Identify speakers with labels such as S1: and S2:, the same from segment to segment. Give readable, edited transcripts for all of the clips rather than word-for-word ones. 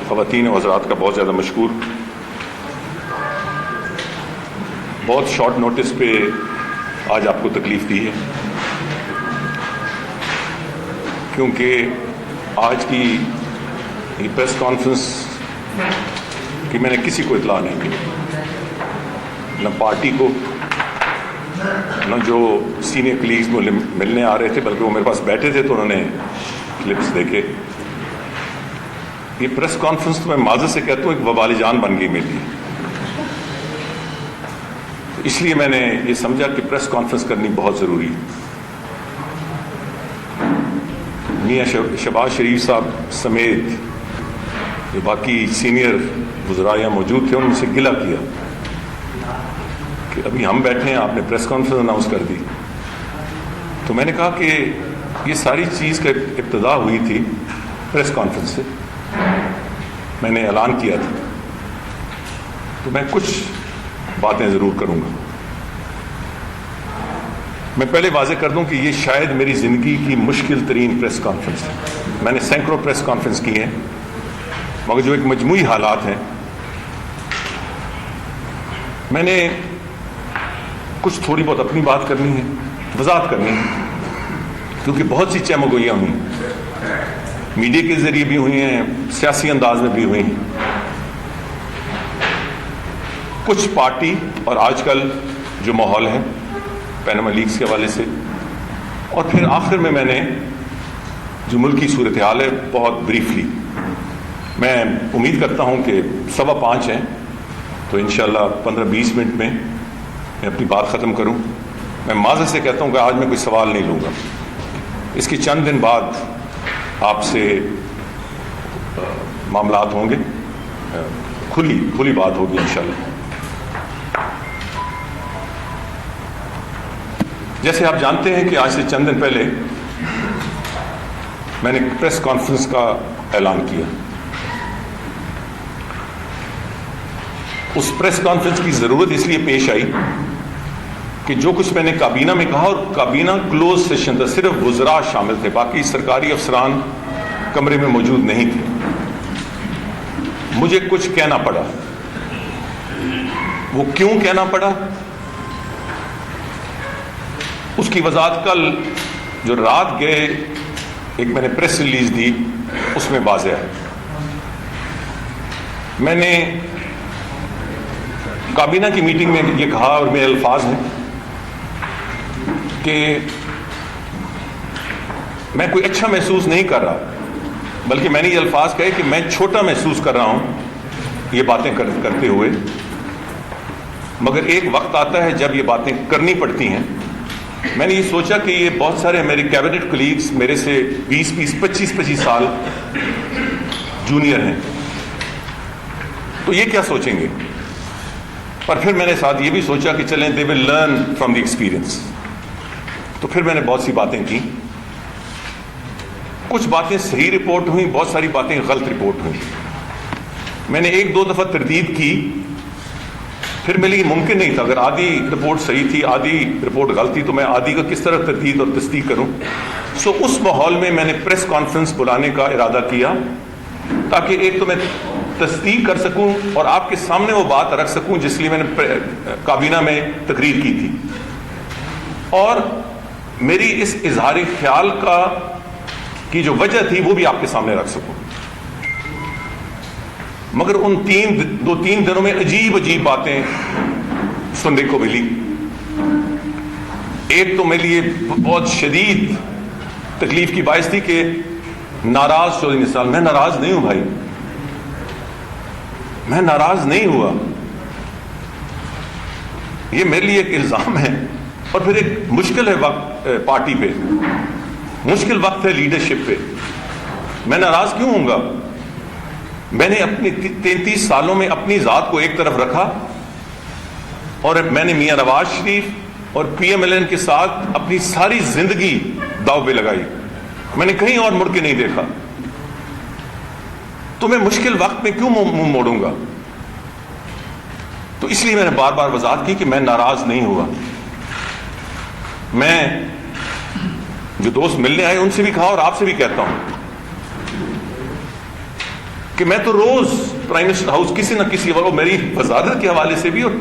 S1: خواتین و حضرات کا بہت زیادہ مشکور. بہت شارٹ نوٹس پہ آج آپ کو تکلیف دی ہے، کیونکہ آج کی یہ پریس کانفرنس کی میں نے کسی کو اطلاع نہیں دی، نہ پارٹی کو، نہ جو سینئر کلیگز ملنے آ رہے تھے، بلکہ وہ میرے پاس بیٹھے تھے تو انہوں نے کلپس دیکھے. یہ پریس کانفرنس تو میں معذرت سے کہتا ہوں ایک وبال جان بن گئی میرے لیے. اس لیے میں نے یہ سمجھا کہ پریس کانفرنس کرنی بہت ضروری ہے. میاں شہباز شریف صاحب سمیت جو باقی سینئر وزراء یہاں موجود تھے، انہوں نے مجھ سے گلہ کیا کہ ابھی ہم بیٹھے ہیں، آپ نے پریس کانفرنس اناؤنس کر دی. تو میں نے کہا کہ یہ ساری چیز کا ابتدا ہوئی تھی پریس کانفرنس سے، میں نے اعلان کیا تھا. تو میں کچھ باتیں ضرور کروں گا. میں پہلے واضح کر دوں کہ یہ شاید میری زندگی کی مشکل ترین پریس کانفرنس ہے. میں نے سینکڑوں پریس کانفرنس کی ہیں، مگر جو ایک مجموعی حالات ہیں، میں نے کچھ تھوڑی بہت اپنی بات کرنی ہے، وضاحت کرنی ہے، کیونکہ بہت سی چہمگوئیاں ہوئی ہیں، میڈیا کے ذریعے بھی ہوئی ہیں، سیاسی انداز میں بھی ہوئی ہیں. کچھ پارٹی اور آج کل جو ماحول ہے پیناما لیکس کے حوالے سے، اور پھر آخر میں نے جو ملکی صورتحال ہے بہت بریفلی. میں امید کرتا ہوں کہ 5:15 ہیں تو انشاءاللہ 15-20 منٹ میں اپنی بات ختم کروں. میں معذرت سے کہتا ہوں کہ آج میں کوئی سوال نہیں لوں گا. اس کے چند دن بعد آپ سے معاملات ہوں گے، کھلی بات ہوگی انشاءاللہ. جیسے آپ جانتے ہیں کہ آج سے چند دن پہلے میں نے پریس کانفرنس کا اعلان کیا. اس پریس کانفرنس کی ضرورت اس لیے پیش آئی کہ جو کچھ میں نے کابینہ میں کہا، اور کابینہ کلوز سیشن تھا، صرف وزراء شامل تھے، باقی سرکاری افسران کمرے میں موجود نہیں تھے. مجھے کچھ کہنا پڑا. وہ کیوں کہنا پڑا اس کی وضاحت کل جو رات گئے ایک میں نے پریس ریلیز دی اس میں واضح ہے. میں نے کابینہ کی میٹنگ میں یہ کہا، اور میرے الفاظ ہیں کہ میں کوئی اچھا محسوس نہیں کر رہا، بلکہ میں نے یہ الفاظ کہے کہ میں چھوٹا محسوس کر رہا ہوں یہ باتیں کرتے ہوئے. مگر ایک وقت آتا ہے جب یہ باتیں کرنی پڑتی ہیں. میں نے یہ سوچا کہ یہ بہت سارے میرے کیبنٹ کلیگز میرے سے 20-25 سال جونیئر ہیں، تو یہ کیا سوچیں گے. پر پھر میں نے ساتھ یہ بھی سوچا کہ چلیں they will learn from the experience. تو پھر میں نے بہت سی باتیں کی. کچھ باتیں صحیح رپورٹ ہوئیں، بہت ساری باتیں غلط رپورٹ ہوئیں. میں نے 1-2 دفعہ تردید کی، پھر میرے لیے ممکن نہیں تھا. اگر آدھی رپورٹ صحیح تھی، آدھی رپورٹ غلط تھی، تو میں آدھی کا کس طرح تردید اور تصدیق کروں. اس ماحول میں نے پریس کانفرنس بلانے کا ارادہ کیا، تاکہ ایک تو میں تصدیق کر سکوں اور آپ کے سامنے وہ بات رکھ سکوں جس لیے میں نے کابینہ میں تقریر کی تھی، اور میری اس اظہار خیال کی جو وجہ تھی وہ بھی آپ کے سامنے رکھ سکوں. مگر ان 2-3 دنوں میں عجیب باتیں سننے کو ملی. ایک تو میرے لیے بہت شدید تکلیف کی باعث تھی کہ ناراض چودھری نثار. میں ناراض نہیں ہوں بھائی، میں ناراض نہیں ہوا. یہ میرے لیے ایک الزام ہے، اور پھر ایک مشکل ہے وقت پارٹی پہ، مشکل وقت ہے لیڈرشپ پہ. میں ناراض کیوں ہوں گا؟ میں نے اپنی 33 سالوں میں اپنی ذات کو ایک طرف رکھا، اور میں نے میاں نواز شریف اور PMLN کے ساتھ اپنی ساری زندگی داؤ پہ لگائی. میں نے کہیں اور مڑ کے نہیں دیکھا. تو میں مشکل وقت میں کیوں منہ موڑوں گا؟ تو اس لیے میں نے بار بار وضاحت کی کہ میں ناراض نہیں ہوا. میں جو دوست ملنے آئے ان سے بھی کہا اور آپ سے بھی کہتا ہوں کہ میں تو روز پرائم منسٹر ہاؤس کسی نہ کسی وقت میری وزارت کے حوالے سے بھی اور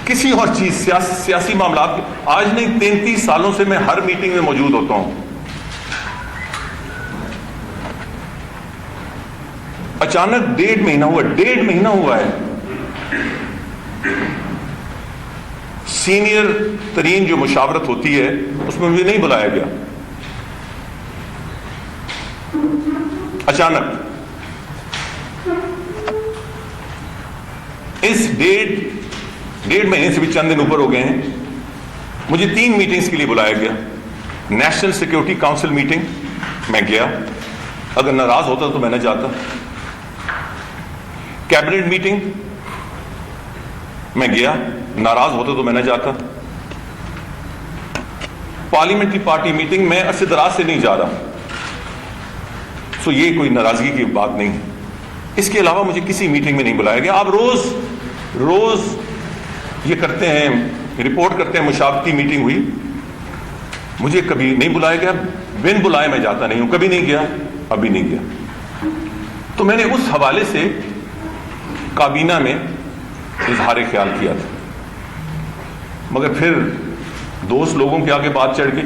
S1: کسی اور چیز سیاسی معاملات کے، آج نہیں 33 سالوں سے میں ہر میٹنگ میں موجود ہوتا ہوں. اچانک 1.5 مہینہ ہوا ہے، سینئر ترین جو مشاورت ہوتی ہے اس میں مجھے نہیں بلایا گیا. اچانک اس 1.5 مہینے سے بھی چند دن اوپر ہو گئے ہیں، مجھے 3 میٹنگز کے لیے بلایا گیا. نیشنل سیکورٹی کاؤنسل میٹنگ میں گیا، اگر ناراض ہوتا تو میں نہ جاتا. کیبنٹ میٹنگ میں گیا، ناراض ہوتا تو میں نہ جاتا. پارلیمنٹری پارٹی میٹنگ میں عرصے دراز سے نہیں جا رہا، سو یہ کوئی ناراضگی کی بات نہیں ہے. اس کے علاوہ مجھے کسی میٹنگ میں نہیں بلایا گیا. آپ روز یہ کرتے ہیں، رپورٹ کرتے ہیں مشاورتی میٹنگ ہوئی، مجھے کبھی نہیں بلایا گیا. بن بلائے میں جاتا نہیں ہوں، کبھی نہیں گیا، ابھی نہیں گیا. تو میں نے اس حوالے سے کابینہ میں اظہار خیال کیا تھا، مگر پھر دوست لوگوں کے آگے بات چڑھ گئی.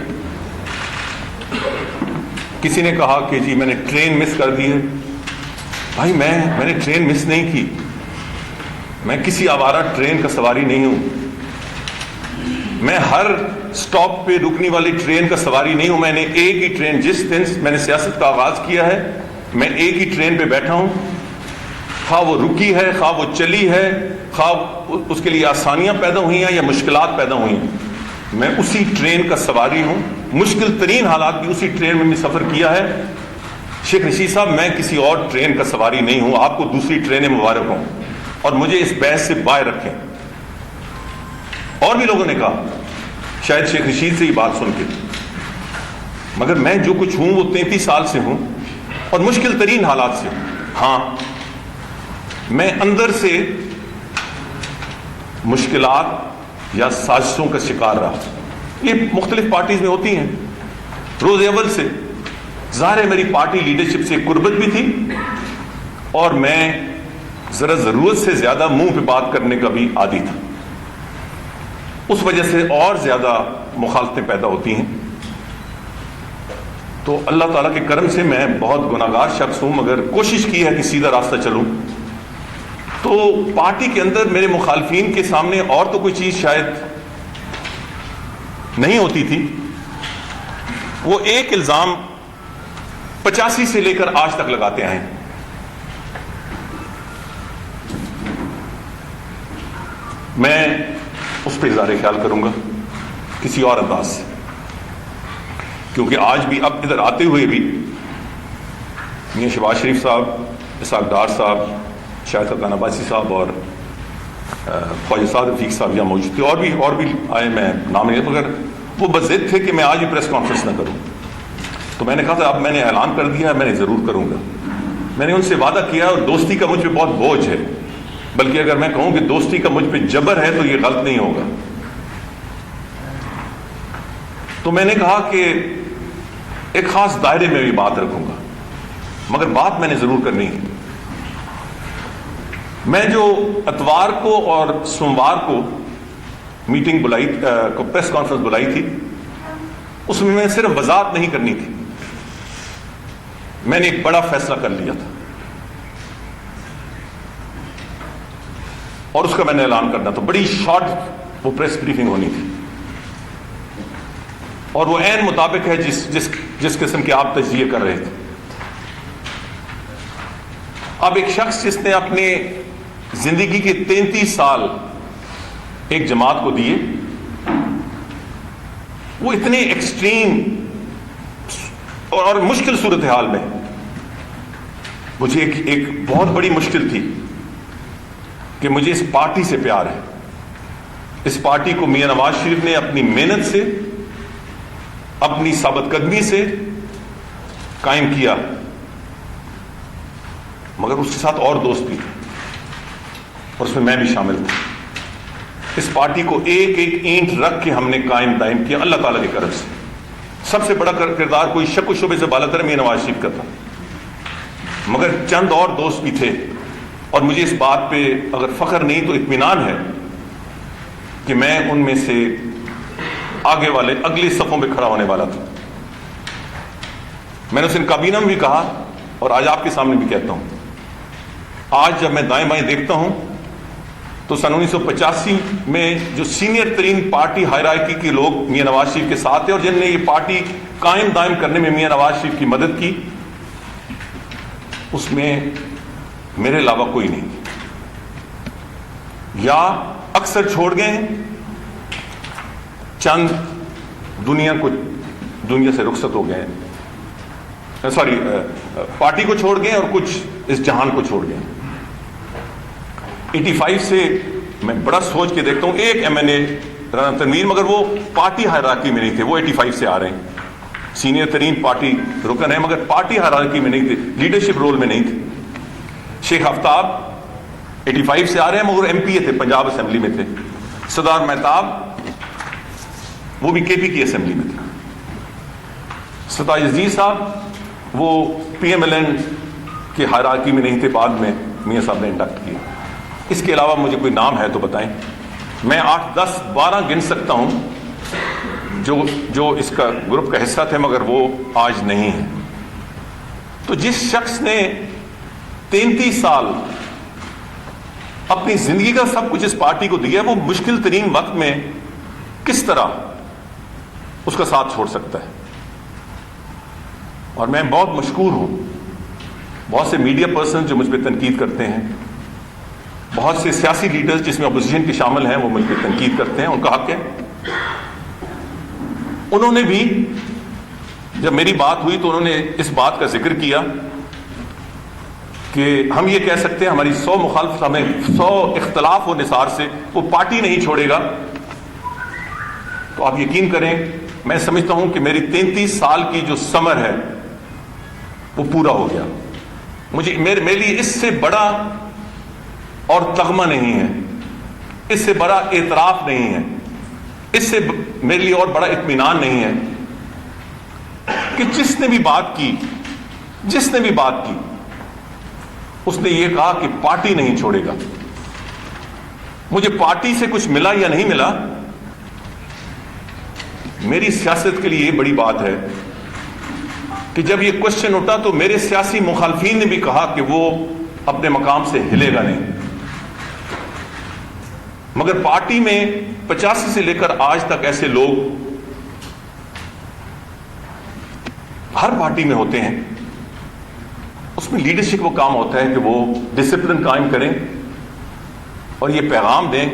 S1: کسی نے کہا کہ جی میں نے ٹرین مس کر دی ہے. بھائی میں نے ٹرین مس نہیں کی، میں کسی آوارہ ٹرین کا سواری نہیں ہوں، میں ہر سٹاپ پہ رکنے والی ٹرین کا سواری نہیں ہوں. میں نے ایک ہی ٹرین، جس دن میں نے سیاست کا آغاز کیا ہے میں ایک ہی ٹرین پہ بیٹھا ہوں، خواہ وہ رکی ہے، خواہ وہ چلی ہے، خواہ اس کے لیے آسانیاں پیدا ہوئی ہیں یا مشکلات پیدا ہوئی ہیں، میں اسی ٹرین کا سواری ہوں. مشکل ترین حالات بھی اسی ٹرین میں سفر کیا ہے. شیخ رشید صاحب میں کسی اور ٹرین کا سواری نہیں ہوں، آپ کو دوسری ٹرینیں مبارک ہوں اور مجھے اس بحث سے باہر رکھیں. اور بھی لوگوں نے کہا شاید شیخ رشید سے ہی بات سن کے، مگر میں جو کچھ ہوں وہ 33 سال سے ہوں اور مشکل ترین حالات سے. ہاں میں اندر سے مشکلات یا سازشوں کا شکار رہا. یہ مختلف پارٹیز میں ہوتی ہیں روز اول سے. ظاہر ہے میری پارٹی لیڈرشپ سے قربت بھی تھی اور میں ذرا ضرورت سے زیادہ منہ پہ بات کرنے کا بھی عادی تھا. اس وجہ سے اور زیادہ مخالفتیں پیدا ہوتی ہیں. تو اللہ تعالیٰ کے کرم سے میں بہت گناہگار شخص ہوں، مگر کوشش کی ہے کہ سیدھا راستہ چلوں. تو پارٹی کے اندر میرے مخالفین کے سامنے اور تو کوئی چیز شاید نہیں ہوتی تھی. وہ ایک الزام 85 سے لے کر آج تک لگاتے آئے ہیں. میں اس پہ اظہار خیال کروں گا کسی اور انداز سے، کیونکہ آج بھی اب ادھر آتے ہوئے بھی میاں شہباز شریف صاحب، اسحاق ڈار صاحب، شاہد خاقان عباسی صاحب اور خواجہ سعد رفیق صاحب یہاں موجود تھے. اور بھی آئے، میں نام نہیں، مگر وہ بضد تھے کہ میں آج بھی پریس کانفرنس نہ کروں. تو میں نے کہا تھا اب میں نے اعلان کر دیا، میں نے ضرور کروں گا. میں نے ان سے وعدہ کیا اور دوستی کا مجھ پہ بہت بوجھ ہے، بلکہ اگر میں کہوں کہ دوستی کا مجھ پہ جبر ہے تو یہ غلط نہیں ہوگا. تو میں نے کہا کہ ایک خاص دائرے میں بھی بات رکھوں گا، مگر بات میں نے ضرور کرنی ہے. میں جو اتوار کو اور سوموار کو میٹنگ بلائی، پریس کانفرنس بلائی تھی، اس میں صرف وضاحت نہیں کرنی تھی. میں نے ایک بڑا فیصلہ کر لیا تھا اور اس کا میں نے اعلان کرنا تھا. بڑی شارٹ وہ پریس بریفنگ ہونی تھی اور وہ عین مطابق ہے جس قسم کے آپ تجزیے کر رہے تھے. اب ایک شخص جس نے اپنے زندگی کے 33 سال ایک جماعت کو دیے، وہ اتنے ایکسٹریم اور مشکل صورتحال میں، مجھے ایک بہت بڑی مشکل تھی کہ مجھے اس پارٹی سے پیار ہے. اس پارٹی کو میاں نواز شریف نے اپنی محنت سے، اپنی ثابت قدمی سے قائم کیا، مگر اس کے ساتھ اور دوست بھی تھے اور اس میں میں بھی شامل تھا. اس پارٹی کو ایک ایک اینٹ رکھ کے ہم نے قائم دائم کیا اللہ تعالیٰ کی کرم سے. سب سے بڑا کردار کوئی شک و شبے سے بالاتر میاں نواز شریف کا تھا. مگر چند اور دوست بھی تھے، اور مجھے اس بات پہ اگر فخر نہیں تو اطمینان ہے کہ میں ان میں سے آگے والے اگلی صفوں پہ کھڑا ہونے والا تھا۔ میں نے اس دن کابینہ میں بھی کہا اور آج آپ کے سامنے بھی کہتا ہوں، آج جب میں دائیں بائیں دیکھتا ہوں تو سن 1985 میں جو سینئر ترین پارٹی ہائرارکی کے لوگ میاں نواز شریف کے ساتھ تھے اور جن نے یہ پارٹی قائم دائم کرنے میں میاں نواز شریف کی مدد کی، اس میں میرے علاوہ کوئی نہیں، یا اکثر چھوڑ گئے ہیں، چند دنیا سے رخصت ہو گئے ہیں، پارٹی کو چھوڑ گئے اور کچھ اس جہان کو چھوڑ گئے۔ 85 سے میں بڑا سوچ کے دیکھتا ہوں، ایک ایم این اے رانا تنویر، مگر وہ پارٹی ہائرارکی میں نہیں تھے، وہ 85 سے آ رہے ہیں، سینئر ترین پارٹی رکن ہے مگر پارٹی ہائرارکی میں نہیں تھے، لیڈرشپ رول میں نہیں تھے۔ شیخ آفتاب 85 سے آ رہے ہیں مگر ایم پی اے تھے، پنجاب اسمبلی میں تھے۔ سردار مہتاب وہ بھی کے پی کی اسمبلی میں تھے۔ سردار عزیز صاحب وہ پی ایم ایل این کے ہائرارکی میں نہیں تھے، بعد میں میاں صاحب نے انڈکٹ کیا۔ اس کے علاوہ مجھے کوئی نام ہے تو بتائیں، میں 8 10 12 گن سکتا ہوں جو اس کا گروپ کا حصہ تھے مگر وہ آج نہیں ہے۔ تو جس شخص نے 33 سال اپنی زندگی کا سب کچھ اس پارٹی کو دیا، وہ مشکل ترین وقت میں کس طرح اس کا ساتھ چھوڑ سکتا ہے؟ اور میں بہت مشکور ہوں، بہت سے میڈیا پرسن جو مجھ پہ تنقید کرتے ہیں، بہت سے سیاسی لیڈرز جس میں اپوزیشن کے شامل ہیں وہ مجھ پہ تنقید کرتے ہیں، ان کا حق ہے۔ انہوں نے بھی جب میری بات ہوئی تو انہوں نے اس بات کا ذکر کیا کہ ہم یہ کہہ سکتے ہیں ہماری 100 مخالف، ہمیں 100 اختلاف و نثار سے وہ پارٹی نہیں چھوڑے گا۔ تو آپ یقین کریں، میں سمجھتا ہوں کہ میری 33 سال کی جو سمر ہے وہ پورا ہو گیا۔ میرے لیے اس سے بڑا اور تغمہ نہیں ہے، اس سے بڑا اعتراف نہیں ہے، اس سے میرے لیے اور بڑا اطمینان نہیں ہے کہ جس نے بھی بات کی اس نے یہ کہا کہ پارٹی نہیں چھوڑے گا۔ مجھے پارٹی سے کچھ ملا یا نہیں ملا، میری سیاست کے لیے یہ بڑی بات ہے کہ جب یہ کوشچن اٹھا تو میرے سیاسی مخالفین نے بھی کہا کہ وہ اپنے مقام سے ہلے گا نہیں، مگر پارٹی میں 85 سے لے کر آج تک ایسے لوگ ہر پارٹی میں ہوتے ہیں، اس میں لیڈرشپ کو کام ہوتا ہے کہ وہ ڈسپلن قائم کریں اور یہ پیغام دیں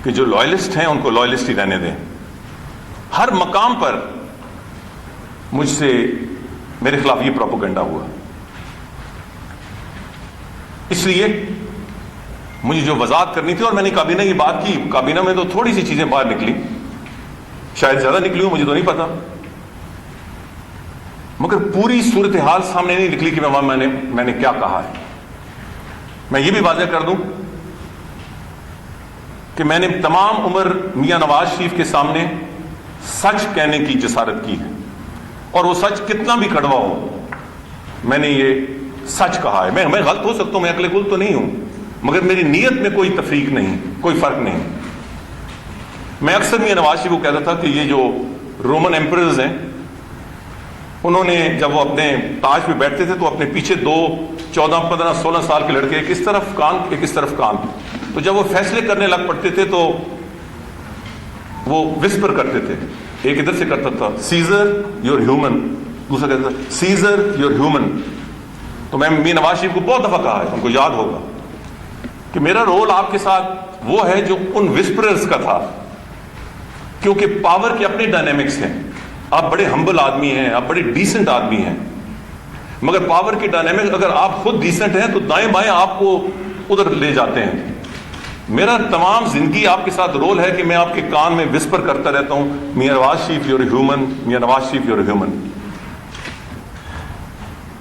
S1: کہ جو لوائلسٹ ہیں ان کو لوائلسٹ ہی رہنے دیں۔ ہر مقام پر مجھ سے میرے خلاف یہ پروپیگنڈا ہوا، اس لیے مجھے جو وضاحت کرنی تھی، اور میں نے کابینہ کی بات کی، کابینہ میں تو تھوڑی سی چیزیں باہر نکلی، شاید زیادہ نکلی ہوں، مجھے تو نہیں پتا، مگر پوری صورتحال سامنے نہیں نکلی کہ میں نے کیا کہا ہے۔ میں یہ بھی واضح کر دوں کہ میں نے تمام عمر میاں نواز شریف کے سامنے سچ کہنے کی جسارت کی ہے، اور وہ سچ کتنا بھی کڑوا ہو، میں نے یہ سچ کہا ہے۔ میں غلط ہو سکتا ہوں، میں عقل کل تو نہیں ہوں، مگر میری نیت میں کوئی تفریق نہیں، کوئی فرق نہیں۔ میں اکثر میاں نواز شریف کو کہتا تھا کہ یہ جو رومن ایمپررز ہیں، انہوں نے جب وہ اپنے تاج پہ بیٹھتے تھے تو اپنے پیچھے 2 14 15 16 سال کے لڑکے ایک اس طرف کان ایک اس طرف کان، تو جب وہ فیصلے کرنے لگ پڑتے تھے تو وہ وسپر کرتے تھے، ایک ادھر سے کرتا تھا سیزر یور ہیومن، دوسرا کہتا تھا سیزر یور ہیومن۔ تو میں میاں نواز شریف کو بہت دفعہ کہا ہے، ان کو یاد ہوگا کہ میرا رول آپ کے ساتھ وہ ہے جو ان وسپررز کا تھا، کیونکہ پاور کے اپنے ڈائنامکس ہیں۔ آپ بڑے ہمبل آدمی ہیں، آپ بڑے ڈیسنٹ آدمی ہیں، مگر پاور کے ڈائنامکس اگر آپ خود ڈیسنٹ ہیں تو دائیں بائیں آپ کو ادھر لے جاتے ہیں۔ میرا تمام زندگی آپ کے ساتھ رول ہے کہ میں آپ کے کان میں وسپر کرتا رہتا ہوں، Mian Nawaz Sharif your human, Mian Nawaz Sharif your human.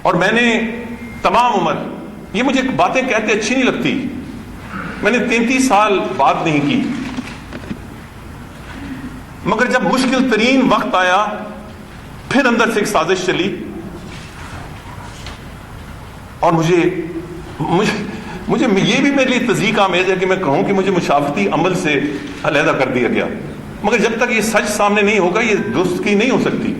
S1: اور میں نے تمام عمر یہ مجھے باتیں کہتے اچھی نہیں لگتی، میں نے 33 سال بات نہیں کی، مگر جب مشکل ترین وقت آیا پھر اندر سے ایک سازش چلی اور مجھے یہ بھی میرے لیے تصدیق آمیز ہے کہ میں کہوں کہ مجھے مشاورتی عمل سے علیحدہ کر دیا گیا، مگر جب تک یہ سچ سامنے نہیں ہوگا یہ درستگی نہیں ہو سکتی۔